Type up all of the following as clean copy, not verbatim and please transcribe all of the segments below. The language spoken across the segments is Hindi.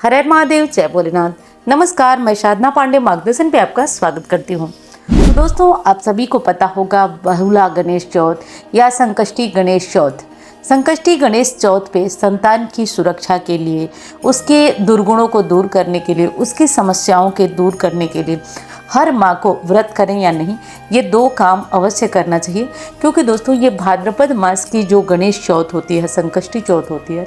हर हर महादेव, जय भोलेनाथ। नमस्कार, मैं साधना पांडे मार्गदर्शन पे आपका स्वागत करती हूँ। तो दोस्तों, आप सभी को पता होगा बहुला गणेश चौथ या संकष्टी गणेश चौथ। संकष्टी गणेश चौथ पे संतान की सुरक्षा के लिए, उसके दुर्गुणों को दूर करने के लिए, उसकी समस्याओं के दूर करने के लिए हर माँ को व्रत करें या नहीं, ये दो काम अवश्य करना चाहिए। क्योंकि दोस्तों, ये भाद्रपद मास की जो गणेश चौथ होती है, संकष्टी चौथ होती है,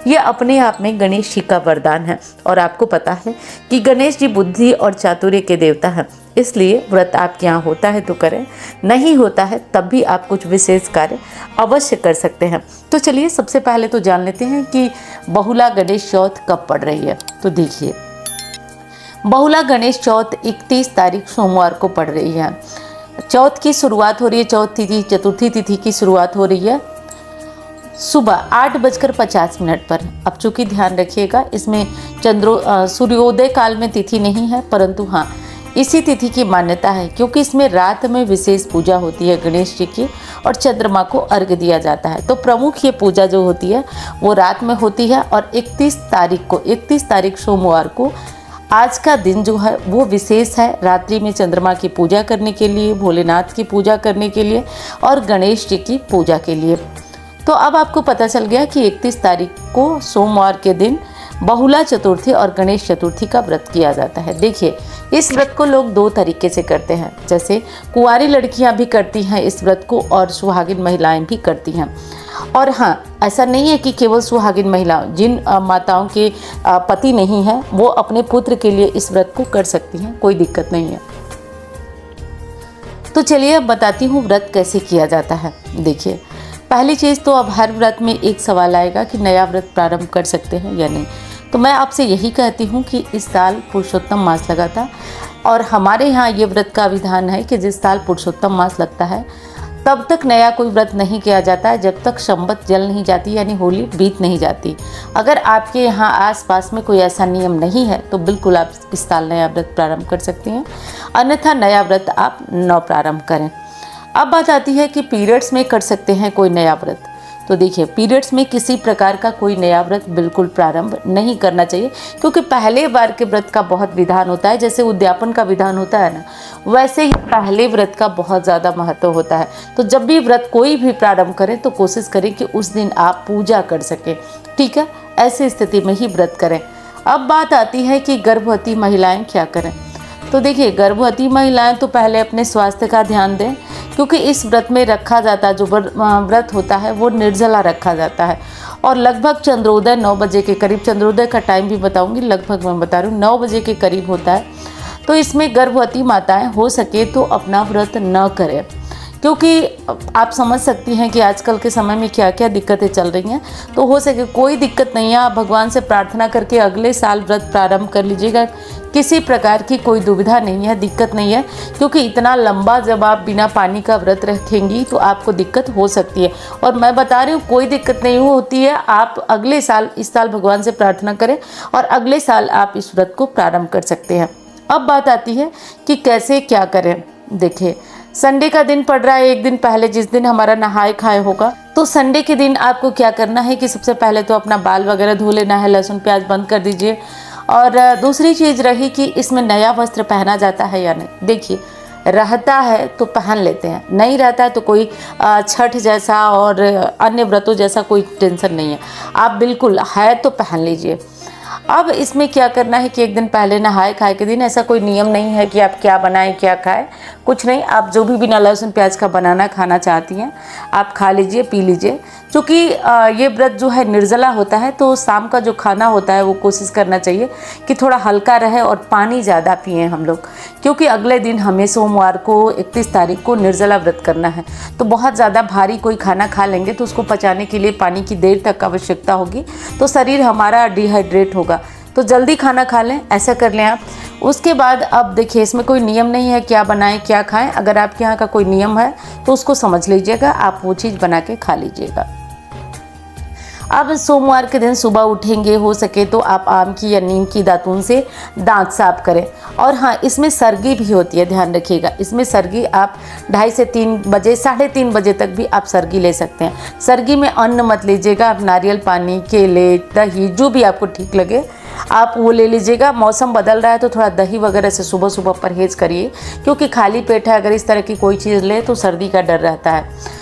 ये अपने आप में गणेश जी का वरदान है। और आपको पता है कि गणेश जी बुद्धि और चातुर्य के देवता हैं, इसलिए व्रत आपके यहाँ होता है तो करें, नहीं होता है तब भी आप कुछ विशेष कार्य अवश्य कर सकते हैं। तो चलिए, सबसे पहले तो जान लेते हैं कि बहुला गणेश चौथ कब पड़ रही है। तो देखिए, बहुला गणेश चौथ 31 तारीख सोमवार को पड़ रही है। चौथ की शुरुआत हो रही है, चौथ तिथि चतुर्थी तिथि की शुरुआत हो रही है सुबह 8:50 पर। अब चूँकि ध्यान रखिएगा, इसमें सूर्योदय काल में तिथि नहीं है, परंतु हाँ, इसी तिथि की मान्यता है क्योंकि इसमें रात में विशेष पूजा होती है गणेश जी की और चंद्रमा को अर्घ्य दिया जाता है। तो प्रमुख ये पूजा जो होती है वो रात में होती है। और 31 तारीख सोमवार को आज का दिन जो है वो विशेष है, रात्रि में चंद्रमा की पूजा करने के लिए, भोलेनाथ की पूजा करने के लिए और गणेश जी की पूजा के लिए। तो अब आपको पता चल गया कि 31 तारीख को सोमवार के दिन बहुला चतुर्थी और गणेश चतुर्थी का व्रत किया जाता है। देखिए, इस व्रत को लोग दो तरीके से करते हैं, जैसे कुंवारी लड़कियां भी करती हैं इस व्रत को और सुहागिन महिलाएं भी करती हैं। और हाँ, ऐसा नहीं है कि केवल सुहागिन महिलाओं, जिन माताओं के पति नहीं है, वो अपने पुत्र के लिए इस व्रत को कर सकती हैं, कोई दिक्कत नहीं है। तो चलिए, अब बताती हूँ व्रत कैसे किया जाता है। देखिए, पहली चीज़ तो अब हर व्रत में एक सवाल आएगा कि नया व्रत प्रारंभ कर सकते हैं या नहीं। तो मैं आपसे यही कहती हूँ कि इस साल पुरुषोत्तम मास लगा था और हमारे यहाँ ये व्रत का विधान है कि जिस साल पुरुषोत्तम मास लगता है तब तक नया कोई व्रत नहीं किया जाता है, जब तक संवत जल नहीं जाती, यानी होली बीत नहीं जाती। अगर आपके यहाँ आसपास में कोई ऐसा नियम नहीं है तो बिल्कुल आप इस साल नया व्रत प्रारंभ कर सकती हैं, अन्यथा नया व्रत आप न प्रारंभ करें। अब बात आती है कि पीरियड्स में कर सकते हैं कोई नया व्रत। तो देखिए, पीरियड्स में किसी प्रकार का कोई नया व्रत बिल्कुल प्रारंभ नहीं करना चाहिए, क्योंकि पहले बार के व्रत का बहुत विधान होता है। जैसे उद्यापन का विधान होता है ना, वैसे ही पहले व्रत का बहुत ज़्यादा महत्व होता है। तो जब भी व्रत कोई भी प्रारंभ करें तो कोशिश करें कि उस दिन आप पूजा कर सकें, ठीक है, ऐसी स्थिति में ही व्रत करें। अब बात आती है कि गर्भवती महिलाएँ क्या करें। तो देखिए, गर्भवती महिलाएं तो पहले अपने स्वास्थ्य का ध्यान दें, क्योंकि इस व्रत में रखा जाता है, जो व्रत होता है वो निर्जला रखा जाता है। और लगभग चंद्रोदय 9 बजे के करीब, चंद्रोदय का टाइम भी बताऊंगी, लगभग मैं बता रही हूँ 9 बजे के करीब होता है। तो इसमें गर्भवती माताएं हो सके तो अपना व्रत न करें, क्योंकि आप समझ सकती हैं कि आजकल के समय में क्या क्या दिक्कतें चल रही हैं। तो हो सके कोई दिक्कत नहीं है, आप भगवान से प्रार्थना करके अगले साल व्रत प्रारंभ कर लीजिएगा। किसी प्रकार की कोई दुविधा नहीं है, दिक्कत नहीं है, क्योंकि इतना लंबा जब आप बिना पानी का व्रत रखेंगी तो आपको दिक्कत हो सकती है। और मैं बता रही हूँ, कोई दिक्कत नहीं होती है। आप अगले साल, इस साल भगवान से प्रार्थना करें और अगले साल आप इस व्रत को प्रारंभ कर सकते हैं। अब बात आती है कि कैसे क्या करें। देखिए, संडे का दिन पड़ रहा है, एक दिन पहले, जिस दिन हमारा नहाए खाए होगा। तो संडे के दिन आपको क्या करना है कि सबसे पहले तो अपना बाल वगैरह धो लेना है, लहसुन प्याज बंद कर दीजिए। और दूसरी चीज़ रही कि इसमें नया वस्त्र पहना जाता है या नहीं। देखिए, रहता है तो पहन लेते हैं, नहीं रहता है तो कोई छठ जैसा और अन्य व्रतों जैसा कोई टेंशन नहीं है, आप बिल्कुल है तो पहन लीजिए। अब इसमें क्या करना है कि एक दिन पहले नहाए खाए के दिन ऐसा कोई नियम नहीं है कि आप क्या बनाएं क्या खाएं, कुछ नहीं। आप जो भी बिना लहसुन प्याज का बनाना खाना चाहती हैं आप खा लीजिए, पी लीजिए। क्योंकि ये व्रत जो है निर्जला होता है, तो शाम का जो खाना होता है वो कोशिश करना चाहिए कि थोड़ा हल्का रहे और पानी ज़्यादा पिएं हम लोग, क्योंकि अगले दिन हमें सोमवार को 31 तारीख को निर्जला व्रत करना है। तो बहुत ज़्यादा भारी कोई खाना खा लेंगे तो उसको पचाने के लिए पानी की देर तक आवश्यकता होगी, तो शरीर हमारा डिहाइड्रेट होगा। तो जल्दी खाना खा लें, ऐसा कर लें आप। उसके बाद अब देखिए, इसमें कोई नियम नहीं है क्या बनाएं क्या खाएं। अगर आपके यहाँ का कोई नियम है तो उसको समझ लीजिएगा, आप वो चीज़ बना के खा लीजिएगा। अब सोमवार के दिन सुबह उठेंगे, हो सके तो आप आम की या नीम की दातून से दांत साफ करें। और हाँ, इसमें सरगी भी होती है, ध्यान रखिएगा। इसमें सरगी आप 2:30 से 3 बजे, 3:30 बजे तक भी आप सरगी ले सकते हैं। सरगी में अन्न मत लीजिएगा, आप नारियल पानी, केले, दही, जो भी आपको ठीक लगे आप वो ले लीजिएगा। मौसम बदल रहा है तो थोड़ा दही वगैरह से सुबह सुबह परहेज़ करिए, क्योंकि खाली पेट है अगर इस तरह की कोई चीज़ ले तो सर्दी का डर रहता है।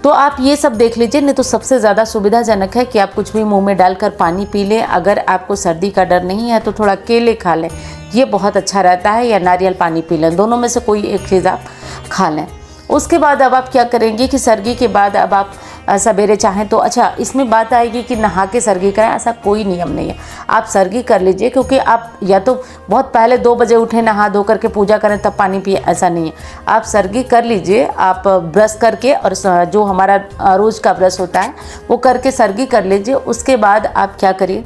तो आप ये सब देख लीजिए। नहीं तो सबसे ज़्यादा सुविधाजनक है कि आप कुछ भी मुंह में डालकर पानी पी लें। अगर आपको सर्दी का डर नहीं है तो थोड़ा केले खा लें, ये बहुत अच्छा रहता है, या नारियल पानी पी लें, दोनों में से कोई एक चीज़ आप खा लें। उसके बाद अब आप क्या करेंगे कि सर्गी के बाद अब आप सवेरे चाहें तो, अच्छा इसमें बात आएगी कि नहा के सर्गी करें, ऐसा कोई नियम नहीं है। आप सर्गी कर लीजिए, क्योंकि आप या तो बहुत पहले 2 बजे उठें, नहा धो करके पूजा करें तब पानी पिए, ऐसा नहीं है। आप सर्गी कर लीजिए, आप ब्रश करके, और जो हमारा रोज़ का ब्रश होता है वो करके सर्गी कर लीजिए। उसके बाद आप क्या करिए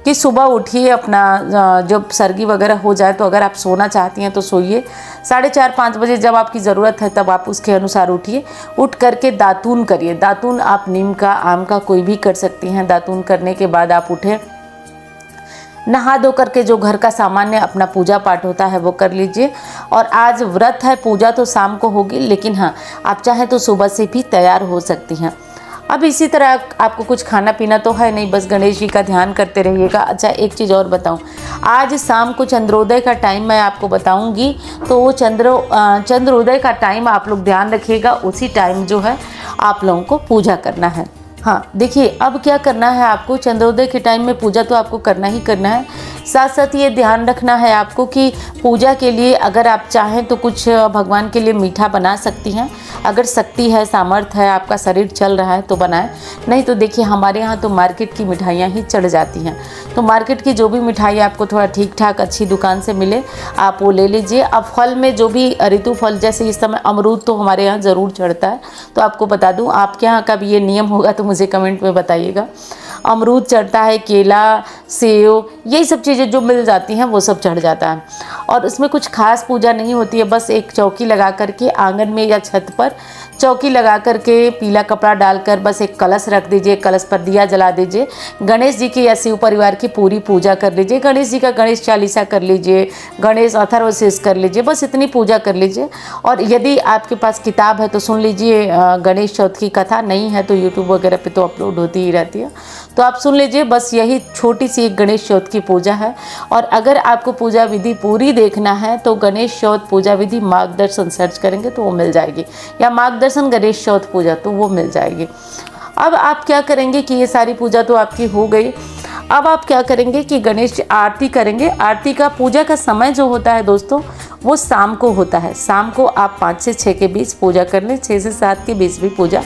कि सुबह उठिए, अपना जब सर्गी वगैरह हो जाए तो अगर आप सोना चाहती हैं तो सोइए। 4:30-5 बजे जब आपकी ज़रूरत है तब आप उसके अनुसार उठिए। उठ करके दातून करिए। दातून आप नीम का, आम का, कोई भी कर सकती हैं। दातून करने के बाद आप उठें, नहा धो करके जो घर का सामान्य अपना पूजा पाठ होता है वो कर लीजिए। और आज व्रत है, पूजा तो शाम को होगी, लेकिन हाँ आप चाहें तो सुबह से भी तैयार हो सकती हैं। अब इसी तरह आपको कुछ खाना पीना तो है नहीं, बस गणेश जी का ध्यान करते रहिएगा। अच्छा एक चीज़ और बताऊं, आज शाम को चंद्रोदय का टाइम मैं आपको बताऊंगी, तो वो चंद्रोदय का टाइम आप लोग ध्यान रखिएगा। उसी टाइम जो है आप लोगों को पूजा करना है। हाँ देखिए, अब क्या करना है आपको, चंद्रोदय के टाइम में पूजा तो आपको करना ही करना है। साथ साथ ये ध्यान रखना है आपको कि पूजा के लिए अगर आप चाहें तो कुछ भगवान के लिए मीठा बना सकती हैं। अगर शक्ति है, सामर्थ्य है, आपका शरीर चल रहा है तो बनाएं, नहीं तो देखिए हमारे यहाँ तो मार्केट की मिठाइयाँ ही चढ़ जाती हैं। तो मार्केट की जो भी मिठाई आपको थोड़ा ठीक ठाक अच्छी दुकान से मिले आप वो ले लीजिए। अब फल में जो भी ऋतु फल, जैसे इस समय अमरूद तो हमारे यहाँ ज़रूर चढ़ता है, तो आपको बता दूँ आपके यहाँ का भी ये नियम होगा तो मुझे कमेंट में बताइएगा। अमरूद चढ़ता है, केला, सेव, यही सब चीज़ें जो मिल जाती हैं वो सब चढ़ जाता है। और इसमें कुछ खास पूजा नहीं होती है, बस एक चौकी लगा करके आंगन में या छत पर चौकी लगा करके पीला कपड़ा डालकर बस एक कलश रख दीजिए, कलश पर दिया जला दीजिए, गणेश जी की या शिव परिवार की पूरी पूजा कर लीजिए। गणेश जी का गणेश चालीसा कर लीजिए, गणेश अथर्वशीष कर लीजिए, बस इतनी पूजा कर लीजिए। और यदि आपके पास किताब है तो सुन लीजिए गणेश चौथ की कथा, नहीं है तो यूट्यूब वगैरह पे तो अपलोड होती ही रहती है, तो आप सुन लीजिए। बस यही छोटी सी एक गणेश चौथ की पूजा है। और अगर आपको पूजा विधि पूरी देखना है तो गणेश चौथ पूजा विधि मार्गदर्शन सर्च करेंगे तो वो मिल जाएगी, या मार्गदर्शन गणेश चौथ पूजा तो वो मिल जाएगी। अब आप क्या करेंगे कि ये सारी पूजा तो आपकी हो गई। अब आप क्या करेंगे कि गणेश आरती करेंगे। आरती का पूजा का समय जो होता है दोस्तों वो शाम को होता है। शाम को आप 5 से 6 के बीच पूजा कर लें, 6 से 7 के बीच भी पूजा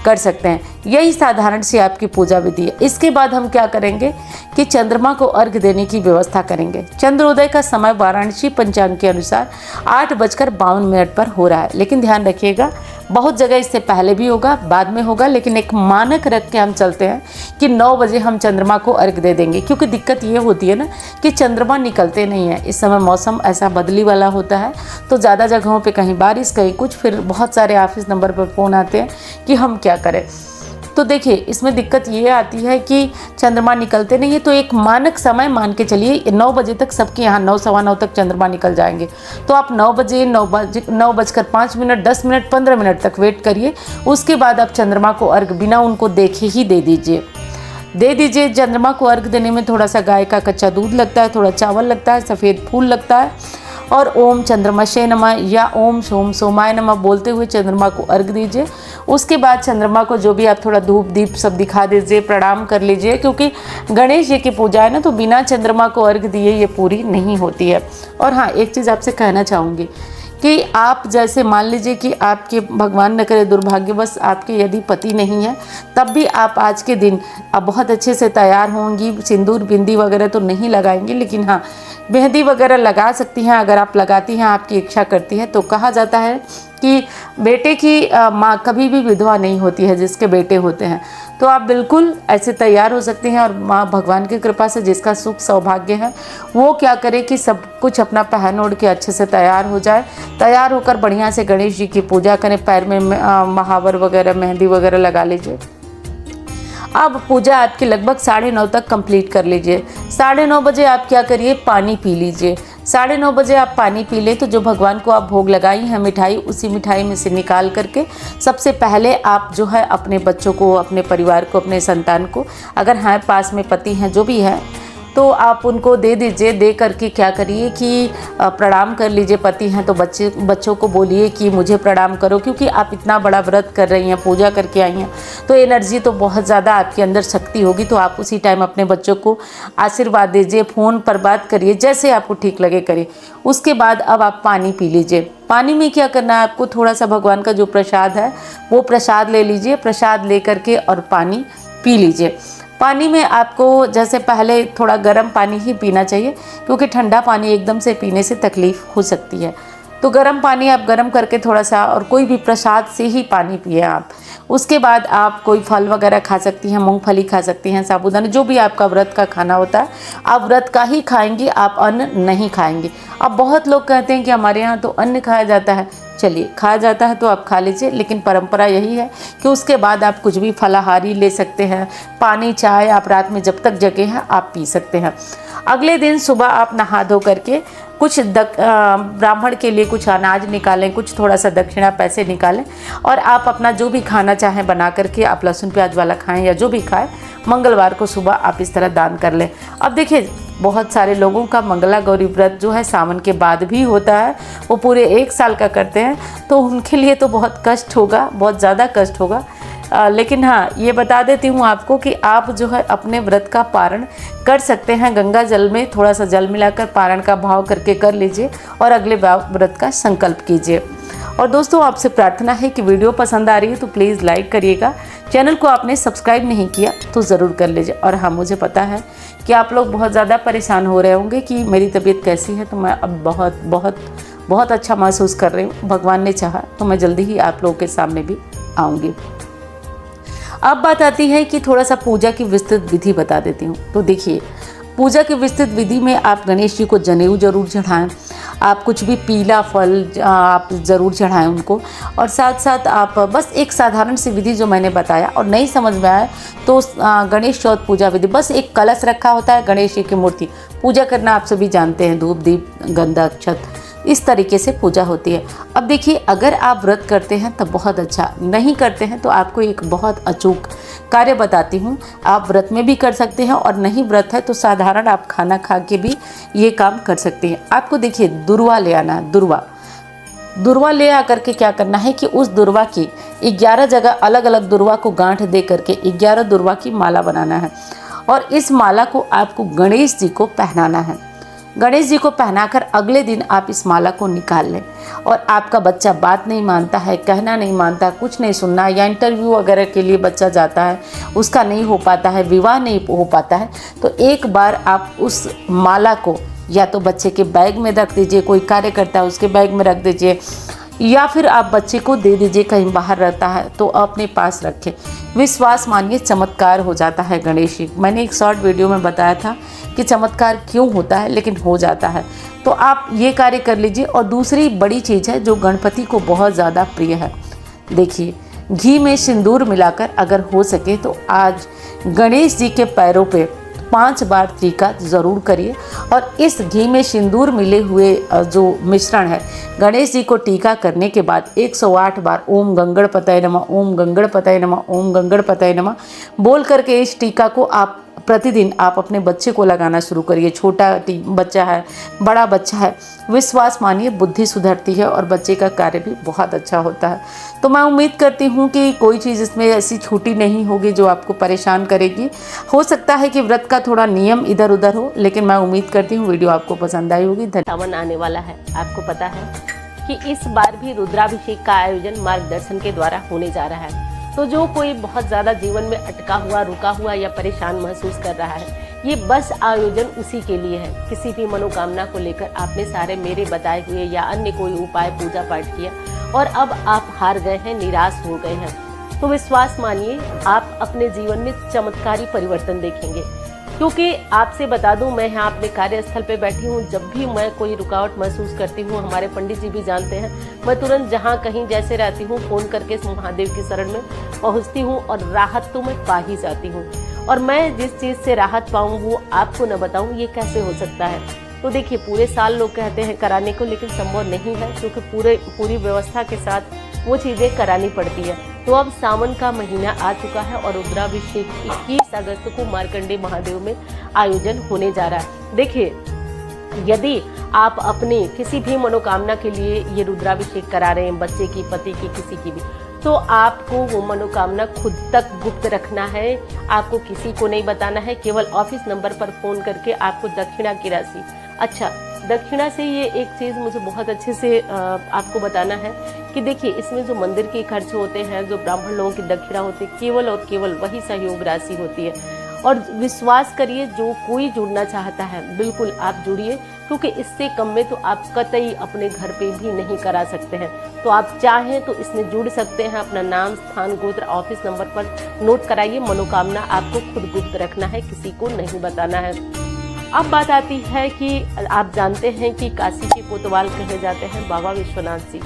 कर सकते हैं। यही साधारण सी आपकी पूजा विधि है। इसके बाद हम क्या करेंगे कि चंद्रमा को अर्घ देने की व्यवस्था करेंगे। चंद्रोदय का समय वाराणसी पंचांग के अनुसार 8:52 पर हो रहा है, लेकिन ध्यान रखिएगा बहुत जगह इससे पहले भी होगा, बाद में होगा, लेकिन एक मानक रख के हम चलते हैं कि 9 बजे हम चंद्रमा को अर्घ दे देंगे। क्योंकि दिक्कत ये होती है ना कि चंद्रमा निकलते नहीं है। इस समय मौसम ऐसा बदली वाला होता है, तो ज़्यादा जगहों पे कहीं बारिश कहीं कुछ, फिर बहुत सारे ऑफिस नंबर पर फ़ोन आते हैं कि हम क्या करें। तो देखिए इसमें दिक्कत ये आती है कि चंद्रमा निकलते नहीं है, तो एक मानक समय मान के चलिए 9 बजे तक सबके यहाँ 9, सवा 9 तक चंद्रमा निकल जाएंगे। तो आप 9 बजे 9:05, 10 मिनट 15 मिनट तक वेट करिए। उसके बाद आप चंद्रमा को अर्घ बिना उनको देखे ही दे दीजिए। चंद्रमा को अर्घ देने में थोड़ा सा गाय का कच्चा दूध लगता है, थोड़ा चावल लगता है, सफ़ेद फूल लगता है, और ओम चंद्रमशे नमः या ओम सोम सोमाय नमः बोलते हुए चंद्रमा को अर्घ दीजिए। उसके बाद चंद्रमा को जो भी आप थोड़ा धूप दीप सब दिखा दीजिए, प्रणाम कर लीजिए, क्योंकि गणेश जी की पूजा है ना, तो बिना चंद्रमा को अर्घ दिए ये पूरी नहीं होती है। और हाँ एक चीज़ आपसे कहना चाहूँगी कि आप जैसे मान लीजिए कि आपके भगवान न करे दुर्भाग्यवश आपके यदि पति नहीं है, तब भी आप आज के दिन आप बहुत अच्छे से तैयार होंगी। सिंदूर बिंदी वगैरह तो नहीं लगाएंगी, लेकिन हाँ मेहंदी वगैरह लगा सकती हैं। अगर आप लगाती हैं, आपकी इच्छा करती है, तो कहा जाता है कि बेटे की माँ कभी भी विधवा नहीं होती है जिसके बेटे होते हैं। तो आप बिल्कुल ऐसे तैयार हो सकते हैं। और माँ भगवान की कृपा से जिसका सुख सौभाग्य है वो क्या करे कि सब कुछ अपना पहन ओढ़ के अच्छे से तैयार हो जाए। तैयार होकर बढ़िया से गणेश जी की पूजा करें, पैर में महावर वगैरह मेहंदी वगैरह लगा लीजिए। अब पूजा आपकी लगभग 9:30 तक कंप्लीट कर लीजिए। 9:30 बजे आप क्या करिए, पानी पी लीजिए। 9:30 बजे आप पानी पी लें तो जो भगवान को आप भोग लगाई हैं मिठाई, उसी मिठाई में से निकाल करके सबसे पहले आप जो है अपने बच्चों को, अपने परिवार को, अपने संतान को, अगर हाँ पास में पति हैं जो भी है, तो आप उनको दे दीजिए। दे करके क्या करिए कि प्रणाम कर लीजिए। पति हैं तो बच्चों को बोलिए कि मुझे प्रणाम करो, क्योंकि आप इतना बड़ा व्रत कर रही हैं, पूजा करके आई हैं, तो एनर्जी तो बहुत ज़्यादा आपके अंदर शक्ति होगी। तो आप उसी टाइम अपने बच्चों को आशीर्वाद दीजिए, फ़ोन पर बात करिए, जैसे आपको ठीक लगे करिए। उसके बाद अब आप पानी पी लीजिए। पानी में क्या करना है आपको, थोड़ा सा भगवान का जो प्रसाद है वो प्रसाद ले लीजिए। प्रसाद ले करके और पानी पी लीजिए। पानी में आपको जैसे पहले थोड़ा गर्म पानी ही पीना चाहिए, क्योंकि ठंडा पानी एकदम से पीने से तकलीफ़ हो सकती है। तो गर्म पानी आप गर्म करके थोड़ा सा, और कोई भी प्रसाद से ही पानी पिए आप। उसके बाद आप कोई फल वगैरह खा सकती हैं, मूंगफली खा सकती हैं, साबूदाना, जो भी आपका व्रत का खाना होता है आप व्रत का ही खाएंगी, आप अन्न नहीं खाएंगे। अब बहुत लोग कहते हैं कि हमारे यहाँ तो अन्न खाया जाता है। चलिए, खाया जाता है तो आप खा लीजिए, लेकिन परंपरा यही है कि उसके बाद आप कुछ भी फलाहारी ले सकते हैं। पानी, चाय आप रात में जब तक जगे हैं आप पी सकते हैं। अगले दिन सुबह आप नहा धो करके कुछ ब्राह्मण के लिए कुछ अनाज निकालें, कुछ थोड़ा सा दक्षिणा पैसे निकालें, और आप अपना जो भी खाना चाहें बना करके आप लहसुन प्याज वाला खाएं या जो भी खाएं, मंगलवार को सुबह आप इस तरह दान कर लें। अब देखिए, बहुत सारे लोगों का मंगला गौरी व्रत जो है सावन के बाद भी होता है, वो पूरे 1 साल का करते हैं, तो उनके लिए तो बहुत कष्ट होगा, बहुत ज़्यादा कष्ट होगा। लेकिन हाँ, ये बता देती हूँ आपको कि आप जो है अपने व्रत का पारण कर सकते हैं। गंगा जल में थोड़ा सा जल मिलाकर पारण का भाव करके कर लीजिए और अगले व्रत का संकल्प कीजिए। और दोस्तों, आपसे प्रार्थना है कि वीडियो पसंद आ रही है तो प्लीज़ लाइक करिएगा। चैनल को आपने सब्सक्राइब नहीं किया तो ज़रूर कर लीजिए। और हाँ, मुझे पता है कि आप लोग बहुत ज़्यादा परेशान हो रहे होंगे कि मेरी तबीयत कैसी है, तो मैं अब बहुत बहुत बहुत अच्छा महसूस कर रही हूँ। भगवान ने चाहा तो मैं जल्दी ही आप लोगों के सामने भी आऊँगी। अब बात आती है कि थोड़ा सा पूजा की विस्तृत विधि बता देती हूँ। तो देखिए, पूजा की विस्तृत विधि में आप गणेश जी को जनेऊ जरूर चढ़ाएं, आप कुछ भी पीला फल आप ज़रूर चढ़ाएं उनको, और साथ साथ आप बस एक साधारण सी विधि जो मैंने बताया और नहीं समझ में आया तो गणेश चौथ पूजा विधि, बस एक कलश रखा होता है, गणेश जी की मूर्ति, पूजा करना आप सभी जानते हैं, धूप दीप गंधा अक्षत, इस तरीके से पूजा होती है। अब देखिए, अगर आप व्रत करते हैं तब बहुत अच्छा, नहीं करते हैं तो आपको एक बहुत अचूक कार्य बताती हूँ। आप व्रत में भी कर सकते हैं और नहीं व्रत है तो साधारण आप खाना खा के भी ये काम कर सकते हैं। आपको देखिए, दुर्वा ले आना है। दुर्वा ले आकर के क्या करना है कि उस दुर्वा की 11 जगह अलग अलग दुर्वा को गांठ दे करके 11 दुर्वा की माला बनाना है, और इस माला को आपको गणेश जी को पहनाना है। गणेश जी को पहनाकर अगले दिन आप इस माला को निकाल लें। और आपका बच्चा बात नहीं मानता है, कहना नहीं मानता, कुछ नहीं सुनना, या इंटरव्यू वगैरह के लिए बच्चा जाता है, उसका नहीं हो पाता है, विवाह नहीं हो पाता है, तो एक बार आप उस माला को या तो बच्चे के बैग में रख दीजिए, कोई कार्य करता है उसके बैग में रख दीजिए, या फिर आप बच्चे को दे दीजिए, कहीं बाहर रहता है तो अपने पास रखें। विश्वास मानिए, चमत्कार हो जाता है गणेश जी। मैंने एक शॉर्ट वीडियो में बताया था कि चमत्कार क्यों होता है, लेकिन हो जाता है। तो आप ये कार्य कर लीजिए। और दूसरी बड़ी चीज़ है जो गणपति को बहुत ज़्यादा प्रिय है, देखिए, घी में सिंदूर मिलाकर अगर हो सके तो आज गणेश जी के पैरों पे 5 बार टीका ज़रूर करिए। और इस घी में सिंदूर मिले हुए जो मिश्रण है, गणेश जी को टीका करने के बाद 108 बार ओम गंगणपतये नमः, ओम गंगणपतये नमः, ओम गंगणपतये नमः बोल करके इस टीका को आप प्रतिदिन आप अपने बच्चे को लगाना शुरू करिए। छोटा बच्चा है, बड़ा बच्चा है, विश्वास मानिए बुद्धि सुधरती है और बच्चे का कार्य भी बहुत अच्छा होता है। तो मैं उम्मीद करती हूँ कि कोई चीज़ इसमें ऐसी छूटी नहीं होगी जो आपको परेशान करेगी। हो सकता है कि व्रत का थोड़ा नियम इधर उधर हो, लेकिन मैं उम्मीद करती हूँ वीडियो आपको पसंद आई होगी। सावन आने वाला है, आपको पता है कि इस बार भी रुद्राभिषेक का आयोजन मार्गदर्शन के द्वारा होने जा रहा है। तो जो कोई बहुत ज़्यादा जीवन में अटका हुआ, रुका हुआ या परेशान महसूस कर रहा है, ये बस आयोजन उसी के लिए है। किसी भी मनोकामना को लेकर आपने सारे मेरे बताए हुए या अन्य कोई उपाय पूजा पाठ किया और अब आप हार गए हैं, निराश हो गए हैं, तो विश्वास मानिए आप अपने जीवन में चमत्कारी परिवर्तन देखेंगे। क्योंकि आपसे बता दूं, मैं यहाँ अपने कार्यस्थल पे बैठी हूँ, जब भी मैं कोई रुकावट महसूस करती हूँ, हमारे पंडित जी भी जानते हैं, मैं तुरंत जहाँ कहीं जैसे रहती हूँ फ़ोन करके महादेव की शरण में पहुँचती हूँ और राहत तो मैं पा ही जाती हूँ। और मैं जिस चीज़ से राहत पाऊँ वो आपको न बताऊँ, ये कैसे हो सकता है। तो देखिए, पूरे साल लोग कहते हैं कराने को, लेकिन संभव नहीं है, क्योंकि पूरी व्यवस्था के साथ वो चीज़ें करानी पड़ती है। तो अब सावन का महीना आ चुका है और रुद्राभिषेक 21 अगस्त को मार्कंडेय महादेव में आयोजन होने जा रहा है। देखिए, यदि आप अपनी किसी भी मनोकामना के लिए ये रुद्राभिषेक करा रहे हैं, बच्चे की, पति की, किसी की भी, तो आपको वो मनोकामना खुद तक गुप्त रखना है। आपको किसी को नहीं बताना है। केवल ऑफिस नंबर पर फोन करके आपको दक्षिणा की राशि, अच्छा दक्षिणा से ये एक चीज़ मुझे बहुत अच्छे से आपको बताना है कि देखिए, इसमें जो मंदिर के खर्च होते हैं, जो ब्राह्मण लोगों की दक्षिणा होती है, केवल और केवल वही सहयोग राशि होती है। और विश्वास करिए, जो कोई जुड़ना चाहता है बिल्कुल आप जुड़िए, क्योंकि इससे कम में तो आप कतई अपने घर पे भी नहीं करा सकते हैं। तो आप चाहें तो इसमें जुड़ सकते हैं। अपना नाम, स्थान, गोत्र, ऑफिस नंबर पर नोट कराइए। मनोकामना आपको खुद गुप्त रखना है, किसी को नहीं बताना है। अब बात आती है कि आप जानते हैं कि काशी के कोतवाल कहे जाते हैं बाबा विश्वनाथ जी।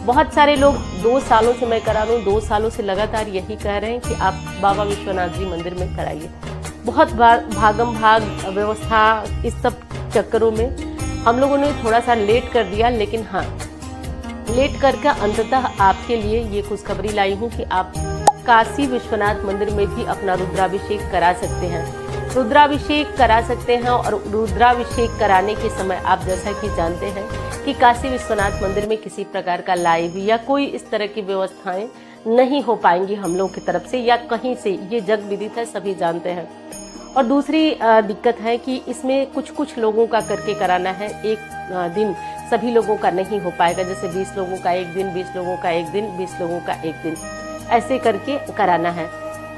बहुत सारे लोग 2 सालों से मैं करा रहा हूँ, 2 सालों से लगातार यही कह रहे हैं कि आप बाबा विश्वनाथ जी मंदिर में कराइए। बहुत भागम भाग व्यवस्था, इस सब चक्करों में हम लोगों ने थोड़ा सा लेट कर दिया, लेकिन हाँ, लेट करके अंततः आपके लिए ये खुशखबरी लाई हूँ कि आप काशी विश्वनाथ मंदिर में भी अपना रुद्राभिषेक करा सकते हैं। रुद्राभिषेक करा सकते हैं और रुद्राभिषेक कराने के समय आप जैसा कि जानते हैं कि काशी विश्वनाथ मंदिर में किसी प्रकार का लाइव या कोई इस तरह की व्यवस्थाएं नहीं हो पाएंगी हम लोगों की तरफ से या कहीं से, ये जग विदित है, सभी जानते हैं। और दूसरी दिक्कत है कि इसमें कुछ लोगों का करके कराना है। एक दिन सभी लोगों का नहीं हो पाएगा, जैसे 20 लोगों का एक दिन, 20 लोगों का एक दिन, 20 लोगों का एक दिन, ऐसे करके कराना है।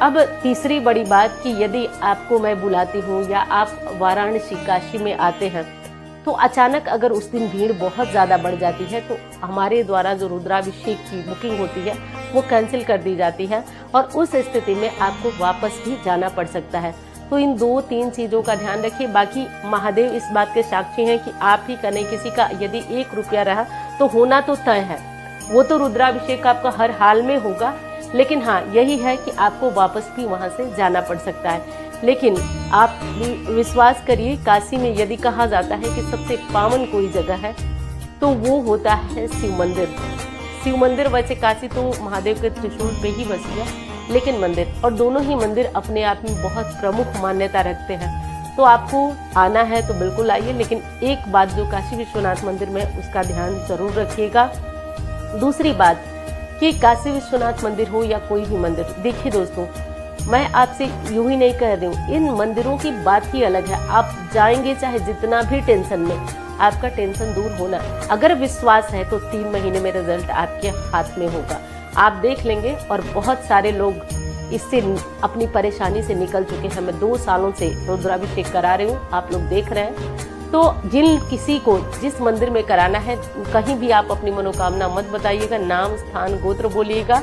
अब तीसरी बड़ी बात कि यदि आपको मैं बुलाती हूँ या आप वाराणसी, काशी में आते हैं, तो अचानक अगर उस दिन भीड़ बहुत ज़्यादा बढ़ जाती है तो हमारे द्वारा जो रुद्राभिषेक की बुकिंग होती है वो कैंसिल कर दी जाती है और उस स्थिति में आपको वापस भी जाना पड़ सकता है। तो इन 2-3 चीज़ों का ध्यान रखिए। बाकी महादेव इस बात के साक्षी हैं कि आप ही का नहीं, किसी का यदि 1 रुपया रहा तो होना तो तय है। वो तो रुद्राभिषेक आपका हर हाल में होगा, लेकिन हाँ, यही है कि आपको वापस भी वहाँ से जाना पड़ सकता है। लेकिन आप विश्वास करिए, काशी में यदि कहा जाता है कि सबसे पावन कोई जगह है तो वो होता है शिव मंदिर। शिव मंदिर, वैसे काशी तो महादेव के त्रिशूल पे ही बसी है, लेकिन मंदिर, और दोनों ही मंदिर अपने आप में बहुत प्रमुख मान्यता रखते हैं। तो आपको आना है तो बिल्कुल आइए, लेकिन एक बात जो काशी विश्वनाथ मंदिर में, उसका ध्यान जरूर रखिएगा। दूसरी बात कि काशी विश्वनाथ मंदिर हो या कोई भी मंदिर, देखिए दोस्तों, मैं आपसे यूं ही नहीं कह रही हूँ, इन मंदिरों की बात ही अलग है। आप जाएंगे चाहे जितना भी टेंशन में, आपका टेंशन दूर होना, अगर विश्वास है तो 3 महीने में रिजल्ट आपके हाथ में होगा। आप देख लेंगे। और बहुत सारे लोग इससे अपनी परेशानी से निकल चुके हैं। मैं 2 सालों से रुद्राभिषेक करा रही हूँ, आप लोग देख रहे हैं। तो जिन किसी को जिस मंदिर में कराना है, कहीं भी आप अपनी मनोकामना मत बताइएगा, नाम, स्थान, गोत्र बोलिएगा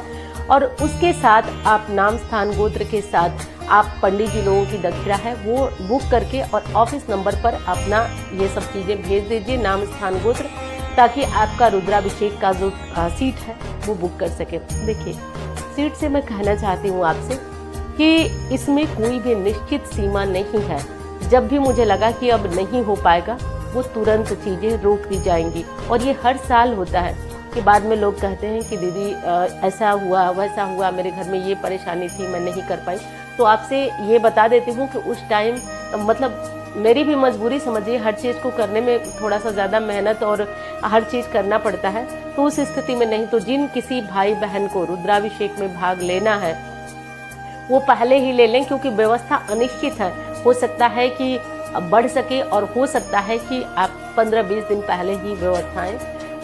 और उसके साथ आप नाम, स्थान, गोत्र के साथ आप पंडित जी लोगों की दक्षिणा है वो बुक करके और ऑफिस नंबर पर अपना ये सब चीज़ें भेज दीजिए, नाम, स्थान, गोत्र, ताकि आपका रुद्राभिषेक का जो सीट है वो बुक कर सके। देखिए, सीट से मैं कहना चाहती हूँ आपसे कि इसमें कोई भी निश्चित सीमा नहीं है। जब भी मुझे लगा कि अब नहीं हो पाएगा, वो तुरंत चीज़ें रोक दी जाएंगी। और ये हर साल होता है कि बाद में लोग कहते हैं कि दीदी ऐसा हुआ, वैसा हुआ, मेरे घर में ये परेशानी थी, मैं नहीं कर पाई। तो आपसे ये बता देती हूँ कि उस टाइम मतलब मेरी भी मजबूरी समझिए, हर चीज़ को करने में थोड़ा सा ज़्यादा मेहनत और हर चीज़ करना पड़ता है। तो उस स्थिति में नहीं, तो जिन किसी भाई बहन को रुद्राभिषेक में भाग लेना है वो पहले ही ले लें, क्योंकि व्यवस्था अनिश्चित है। हो सकता है कि बढ़ सके और हो सकता है कि आप 15-20 दिन पहले ही व्यवस्थाएं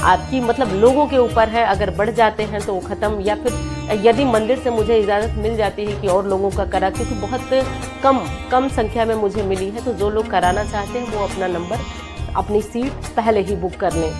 आपकी, मतलब लोगों के ऊपर है। अगर बढ़ जाते हैं तो वो ख़त्म, या फिर यदि मंदिर से मुझे इजाज़त मिल जाती है कि और लोगों का करा, क्योंकि बहुत कम संख्या में मुझे मिली है। तो जो लोग कराना चाहते हैं वो अपना नंबर, अपनी सीट पहले ही बुक कर लें।